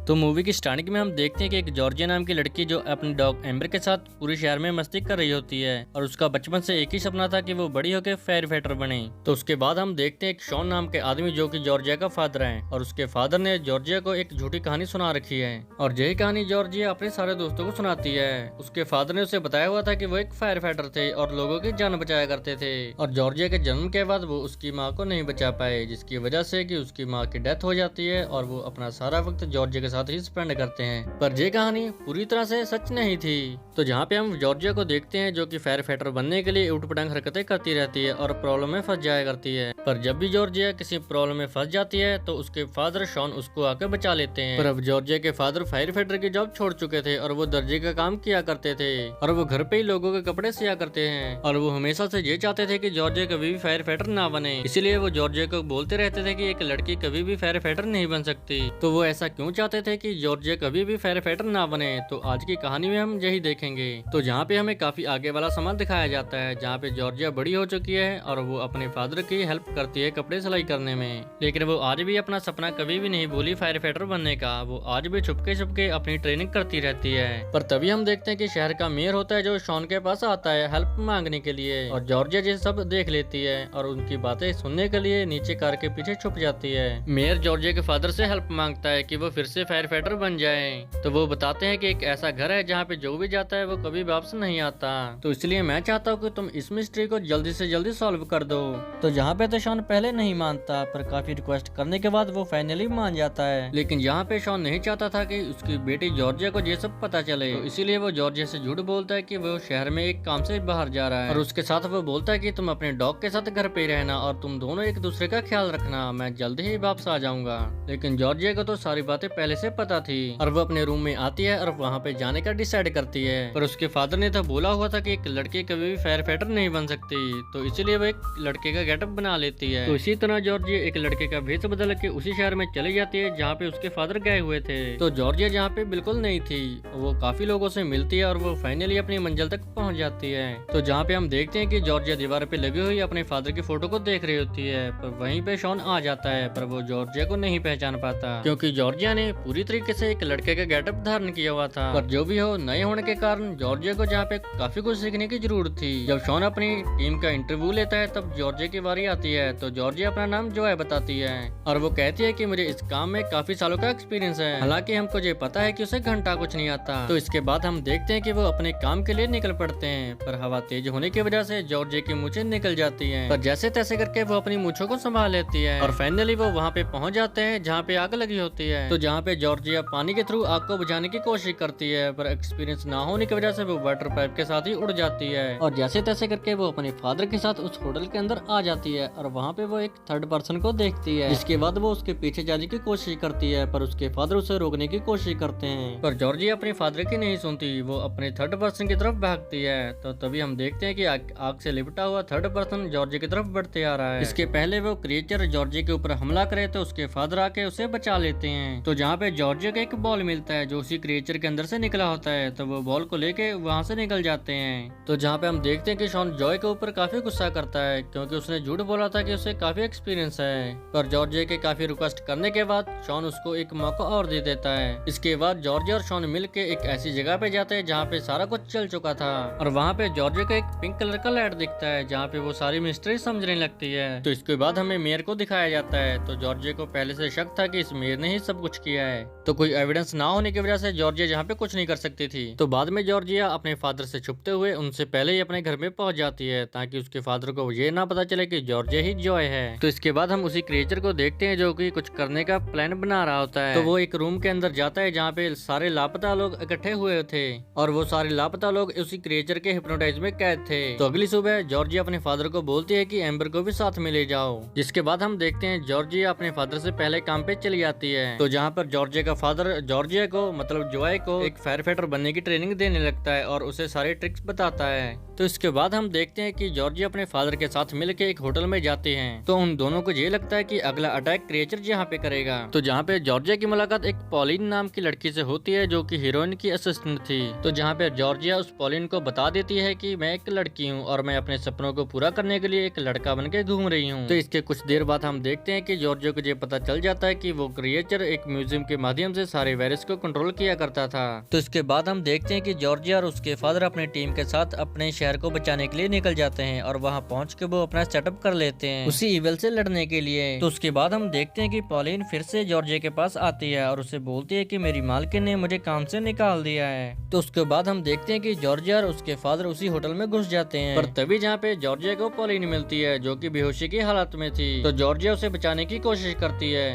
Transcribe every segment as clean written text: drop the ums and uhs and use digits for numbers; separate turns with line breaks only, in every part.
तो मूवी की स्टार्टिंग में हम देखते हैं कि एक जॉर्जिया नाम की लड़की जो अपने डॉग एम्बर के साथ पूरे शहर में मस्ती कर रही होती है और उसका बचपन से एक ही सपना था कि वो बड़ी होकर फायर फाइटर बने। तो उसके बाद हम देखते हैं एक शॉन नाम के आदमी जो कि जॉर्जिया का फादर है और उसके फादर ने जॉर्जिया को एक झूठी कहानी सुना रखी है और यही कहानी जॉर्जिया अपने सारे दोस्तों को सुनाती है। उसके फादर ने उसे बताया हुआ था कि वो एक फायर फाइटर थे और लोगों की जान बचाया करते थे और जॉर्जिया के जन्म के बाद वो उसकी माँ को नहीं बचा पाए, जिसकी वजह से कि उसकी माँ की डेथ हो जाती है और वो अपना सारा वक्त जॉर्जिया के साथ ही स्पेंड करते हैं। पर ये कहानी पूरी तरह से सच नहीं थी। तो जहाँ पे हम जॉर्जिया को देखते हैं जो कि फायर फाइटर बनने के लिए उठपटांग हरकतें करती रहती है और प्रॉब्लम में फंस जाया करती है। पर जब भी जॉर्जिया किसी प्रॉब्लम में फंस जाती है तो उसके फादर शॉन उसको आकर बचा लेते हैं। पर अब जॉर्जिया के फादर फायर फाइटर की जॉब छोड़ चुके थे और वो दर्जी का काम किया करते थे और वो घर पे ही लोगों के कपड़े सिया करते हैं और वो हमेशा से ये चाहते थे कि जॉर्जिया कभी भी फायर फाइटर ना बने। इसीलिए वो जॉर्जिया को बोलते रहते थे कि एक लड़की कभी भी फायर फाइटर नहीं बन सकती। तो वो ऐसा क्यों चाहते थे कि जॉर्जिया कभी भी फायर फाइटर ना बने, तो आज की कहानी में हम यही देखेंगे। तो जहाँ पे हमें काफी आगे वाला समय दिखाया जाता है जहाँ पे जॉर्जिया बड़ी हो चुकी है और वो अपने फादर की हेल्प करती है कपड़े सिलाई करने में, लेकिन वो आज भी अपना सपना कभी भी नहीं भूली फायर फाइटर बनने का। वो आज भी छुपके छुपके अपनी ट्रेनिंग करती रहती है। पर तभी हम देखते हैं कि शहर का मेयर होता है जो शॉन के पास आता है हेल्प मांगने के लिए और जॉर्जिया ये सब देख लेती है और उनकी बातें सुनने के लिए नीचे कार के पीछे छुप जाती है। मेयर जॉर्जिया के फादर से हेल्प मांगता है कि वो फिर से फायर फाइटर बन जाए। तो वो बताते हैं कि एक ऐसा घर है जहाँ पे जो भी जाता है वो कभी वापस नहीं आता, तो इसलिए मैं चाहता हूँ कि तुम इस मिस्ट्री को जल्दी से जल्दी सॉल्व कर दो। तो जहाँ पे तो शॉन पहले नहीं मानता पर काफी रिक्वेस्ट करने के बाद वो फाइनली मान जाता है, लेकिन यहाँ पे शॉन नहीं चाहता था कि उसकी बेटी जॉर्जिया को ये सब पता चले, तो इसीलिए वो जॉर्जिया से झूठ बोलता है कि वो शहर में एक काम से बाहर जा रहा है और उसके साथ वो बोलता है कि तुम अपने डॉग के साथ घर पे रहना और तुम दोनों एक दूसरे का ख्याल रखना, मैं जल्दी ही वापस आ जाऊंगा। लेकिन जॉर्जिया को तो सारी बातें पहले से पता थी और वो अपने रूम में आती है और वहाँ पे जाने का डिसाइड करती है। पर उसके फादर ने तो बोला हुआ था कि एक लड़की कभी भी फायर फाइटर नहीं बन सकती, तो इसीलिए वो एक लड़के का गेटअप बना लेती है। तो इसी तरह जॉर्जिया एक लड़के का भेष बदल के उसी शहर में चली जाती है जहाँ पे उसके फादर गए हुए थे। तो जॉर्जिया जहाँ पे बिल्कुल नहीं थी, वो काफी लोगों से मिलती है और वो फाइनली अपनी मंजिल तक पहुँच जाती है। तो जहाँ पे हम देखते हैं कि जॉर्जिया दीवार पे लगी हुई अपने फादर की फोटो को देख रही होती है, पर वहीं पे शॉन आ जाता है पर वो जॉर्जिया को नहीं पहचान पाता क्योंकि जॉर्जिया ने पूरी तरीके से एक लड़के का गेटअप धारण किया हुआ था। पर जो भी हो, नए होने के कारण जॉर्जिया को जहाँ पे काफी कुछ सीखने की जरूरत थी। जब शॉन अपनी टीम का इंटरव्यू लेता है तब जॉर्जिया की बारी आती है, तो जॉर्जिया अपना नाम जॉय बताती है और वो कहती है कि मुझे इस काम में काफी सालों का एक्सपीरियंस है, हालांकि हमको ये पता है कि उसे घंटा कुछ नहीं आता। तो इसके बाद हम देखते हैं कि वो अपने काम के लिए निकल पड़ते हैं, पर हवा तेज होने की वजह से जॉर्जिया की मूछें निकल जाती है, पर जैसे तैसे करके वो अपनी मूछों को संभाल लेती है और फाइनली वो वहाँ पे पहुँच जाते हैं जहाँ पे आग लगी होती है। तो जहाँ पे जॉर्जिया पानी के थ्रू आग को बुझाने की कोशिश करती है, पर एक्सपीरियंस ना होने की वजह से वो वाटर पाइप के साथ ही उड़ जाती है और जैसे तैसे करके वो अपने फादर के साथ उस होटल के अंदर आ जाती है और वहाँ पे वो एक थर्ड पर्सन को देखती है, जिसके बाद वो उसके पीछे जाने की कोशिश करती है पर उसके फादर उसे रोकने की कोशिश करते हैं। पर जॉर्जिया अपने फादर की नहीं सुनती, वो अपने थर्ड पर्सन की तरफ भागती है। तो तभी हम देखते हैं कि आग से लिपटा हुआ थर्ड पर्सन जॉर्जिया की तरफ बढ़ते आ रहा है। इसके पहले वो क्रिएचर जॉर्जिया के ऊपर हमला करे तो उसके फादर आके उसे बचा लेते हैं। तो जहाँ पे जॉर्जिया को एक बॉल मिलता है जो उसी क्रिएचर के अंदर से निकला होता है, तो वो बॉल को लेके वहाँ से निकल जाते हैं। तो जहाँ पे हम देखते हैं कि शॉन जॉय के ऊपर काफी गुस्सा करता है क्योंकि उसने झूठ बोला था कि उसे काफी एक्सपीरियंस है, पर जॉर्जिया के काफी रिक्वेस्ट करने के बाद शॉन उसको एक मौका और दे देता है। इसके बाद जॉर्जिया और शॉन मिलके एक ऐसी जगह पे जाते हैं जहाँ पे सारा कुछ चल चुका था और वहाँ पे जॉर्जिया को एक पिंक कलर का लाइट दिखता है जहाँ पे वो सारी मिस्ट्री समझने लगती है। तो इसके बाद हमें मेयर को दिखाया जाता है। तो जॉर्जिया को पहले से शक था कि इस मेयर ने ही सब कुछ किया है, तो कोई एविडेंस ना होने की वजह से जॉर्जिया जहाँ पे कुछ नहीं कर सकती थी। तो बाद में जॉर्जिया अपने फादर से छुपते हुए उनसे पहले ही अपने घर में पहुंच जाती है ताकि उसके फादर को ये ना पता चले कि जॉर्जिया ही जॉय है। तो इसके बाद हम उसी क्रिएचर को देखते हैं जो कि कुछ करने का प्लान बना रहा होता है। तो वो एक रूम के अंदर जाता है जहाँ पे सारे लापता लोग इकट्ठे हुए थे और वो सारे लापता लोग उसी क्रिएचर के हिप्नोटाइज में कैद थे। तो अगली सुबह जॉर्जिया अपने फादर को बोलती है कि एम्बर को भी साथ में ले जाओ, जिसके बाद हम देखते हैं जॉर्जिया अपने फादर से पहले काम पे चली जाती है। तो जहाँ पर जॉर्जिया का फादर जॉर्जिया को मतलब जॉय को एक फायर फाइटर बनने की ट्रेनिंग देने लगता है और उसे सारे ट्रिक्स बताता है। तो इसके बाद हम देखते हैं कि जॉर्जिया अपने फादर के साथ मिलकर एक होटल में जाते हैं। तो उन दोनों को ये लगता है कि अगला अटैक क्रिएचर यहाँ पे करेगा। तो जहाँ पे जॉर्जिया की मुलाकात एक पॉलिन नाम की लड़की से होती है जो कि हीरोइन की असिस्टेंट थी। तो जहाँ पे जॉर्जिया उस पॉलिन को बता देती है कि मैं एक लड़की हूँ और मैं अपने सपनों को पूरा करने के लिए एक लड़का बन घूम रही हूँ। तो इसके कुछ देर बाद हम देखते हैं कि जॉर्जिया को ये पता चल जाता है कि वो क्रिएचर एक म्यूजियम जिनके माध्यम से सारे वायरस को कंट्रोल किया करता था। तो इसके बाद हम देखते हैं कि जॉर्जिया और उसके फादर अपने टीम के साथ अपने शहर को बचाने के लिए निकल जाते हैं और वहाँ पहुँच के वो अपना सेटअप कर लेते हैं उसी इविल से लड़ने के लिए। तो उसके बाद हम देखते हैं कि पॉलिन फिर से जॉर्जिया के पास आती है और उसे बोलती है कि मेरी मालकिन ने मुझे काम से निकाल दिया है। तो उसके बाद हम देखते हैं कि जॉर्जिया और उसके फादर उसी होटल में घुस जाते हैं, पर तभी जहाँ पे जॉर्जिया को पॉलिन मिलती है जो कि बेहोशी की हालत में थी। तो जॉर्जिया उसे बचाने की कोशिश करती है,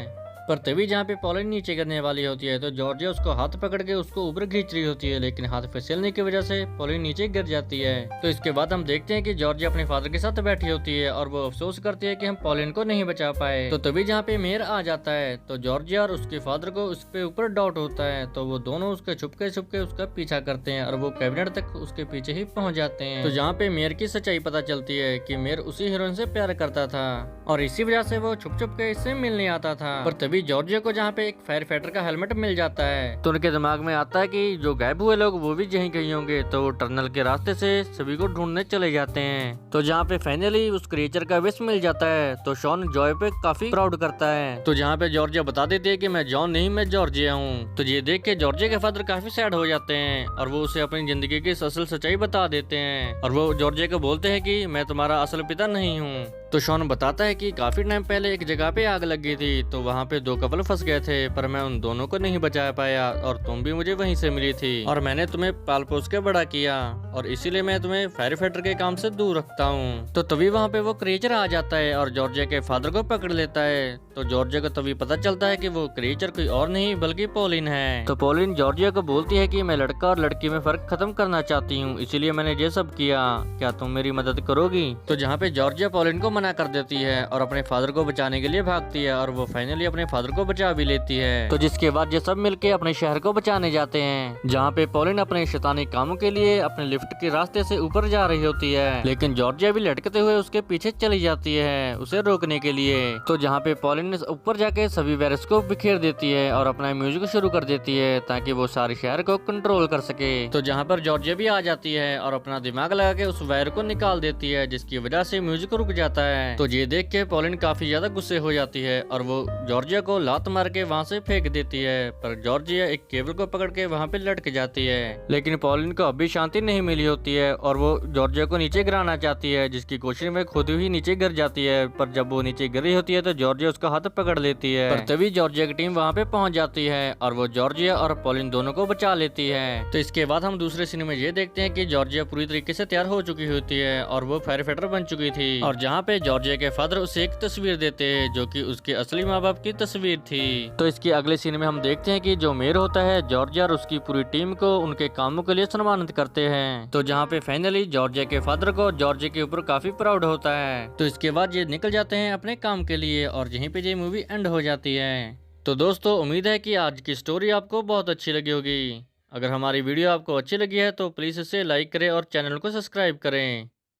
पर तभी जहाँ पे पॉलिन नीचे गिरने वाली होती है तो जॉर्जिया उसको हाथ पकड़ के उसको ऊपर खींच रही होती है, लेकिन हाथ फिसलने की वजह से पॉलिन नीचे गिर जाती है। तो इसके बाद हम देखते हैं कि जॉर्जिया अपने फादर के साथ बैठी होती है और वो अफसोस करती है कि हम पॉलिन को नहीं बचा पाए। तो तभी जहाँ पे मेयर आ जाता है तो जॉर्जिया और उसके फादर को उस पे ऊपर डाउट होता है, तो वो दोनों उसके छुपके उसका पीछा करते हैं और वो कैबिनेट तक उसके पीछे ही पहुंच जाते हैं। तो जहाँ पे मेयर की सच्चाई पता चलती है कि मेयर उसी हीरोइन से प्यार करता था और इसी वजह से वो छुप के इससे मिलने आता था। पर तभी जॉर्जिया को जहाँ पे एक फायर फाइटर का हेलमेट मिल जाता है तो उनके दिमाग में आता है कि जो गायब हुए लोग वो भी यहीं कहीं होंगे, तो वो टनल के रास्ते से सभी को ढूंढने चले जाते हैं। तो जहाँ पे फाइनली उस क्रिएचर का विश मिल जाता है तो शॉन जॉय पे काफी प्राउड करता है। तो जहाँ पे जॉर्जिया बता देती है कि मैं जॉन नहीं मैं जॉर्जिया हूँ। तो ये देख के जॉर्जिया के फादर काफी सैड हो जाते हैं और वो उसे अपनी जिंदगी की असल सच्चाई बता देते हैं और वो जॉर्जिया को बोलते हैं कि मैं तुम्हारा असल पिता नहीं हूँ। तो शॉन बताता है कि काफी टाइम पहले एक जगह पे आग लग गई थी, तो वहाँ पे दो कपल फंस गए थे, पर मैं उन दोनों को नहीं बचा पाया और तुम भी मुझे वहीं से मिली थी और मैंने तुम्हें पाल पोस के बड़ा किया और इसीलिए मैं तुम्हें फायर फाइटर के काम से दूर रखता हूँ। तो तभी वहाँ पे वो क्रिएचर आ जाता है और जॉर्जिया के फादर को पकड़ लेता है। तो जॉर्जिया को तभी पता चलता है कि वो क्रिएचर कोई और नहीं बल्कि पॉलिन है। तो पॉलिन जॉर्जिया को बोलती है कि मैं लड़का और लड़की में फर्क खत्म करना चाहती हूँ, इसीलिए मैंने ये सब किया, क्या तुम मेरी मदद करोगी? तो जहाँ पे जॉर्जिया पॉलिन को मना कर देती है और अपने फादर को बचाने के लिए भागती है और वो फाइनली अपने फादर को बचा भी लेती है। तो जिसके बाद ये सब मिलके अपने शहर को बचाने जाते हैं, जहाँ पे पॉलिन अपने शैतानी कामों के लिए अपने लिफ्ट के रास्ते से ऊपर जा रही होती है, लेकिन जॉर्जिया भी लटकते हुए उसके पीछे चली जाती है उसे रोकने के लिए। तो जहाँ पे पॉलिन ऊपर जाके सभी वायरस को बिखेर देती है और अपना म्यूजिक शुरू कर देती है ताकि वो सारे शहर को कंट्रोल कर सके। तो जहाँ पर जॉर्जिया भी आ जाती है और अपना दिमाग लगा के उस वायर को निकाल देती है, जिसकी वजह से म्यूजिक रुक जाता है। तो ये देख के पॉलिन काफी ज्यादा गुस्से हो जाती है और वो जॉर्जिया को लात मार के वहाँ से फेंक देती है, पर जॉर्जिया एक केबल को पकड़ के वहाँ पे लटक जाती है। लेकिन पॉलिन को अभी शांति नहीं मिली होती है और वो जॉर्जिया को नीचे गिराना चाहती है, जिसकी कोशिश में खुद ही नीचे गिर जाती है। पर जब वो नीचे गिरी होती है तो जॉर्जिया उसका हाथ पकड़ लेती है, पर तभी जॉर्जिया की टीम वहाँ पे पहुंच जाती है और वो जॉर्जिया और पॉलिन दोनों को बचा लेती है। तो इसके बाद हम दूसरे सीन में ये देखते हैं कि जॉर्जिया पूरी तरीके से तैयार हो चुकी होती है और वो फायर फाइटर बन चुकी थी और जहाँ पे जॉर्जिया के फादर उसे एक तस्वीर देते हैं जो कि उसके असली माँ बाप की तस्वीर थी। तो इसके अगले सीन में हम देखते हैं कि जो मेयर होता है जॉर्जिया और उसकी पूरी टीम को उनके कामों के लिए सम्मानित करते हैं। तो जहाँ पे फाइनली जॉर्जिया के फादर को जॉर्जिया के ऊपर काफी प्राउड होता है। तो इसके बाद ये निकल जाते हैं अपने काम के लिए और यहीं पे ये मूवी एंड हो जाती है। तो दोस्तों उम्मीद है कि आज की स्टोरी आपको बहुत अच्छी लगी होगी। अगर हमारी वीडियो आपको अच्छी लगी है तो प्लीज इसे लाइक करें और चैनल को सब्सक्राइब करें।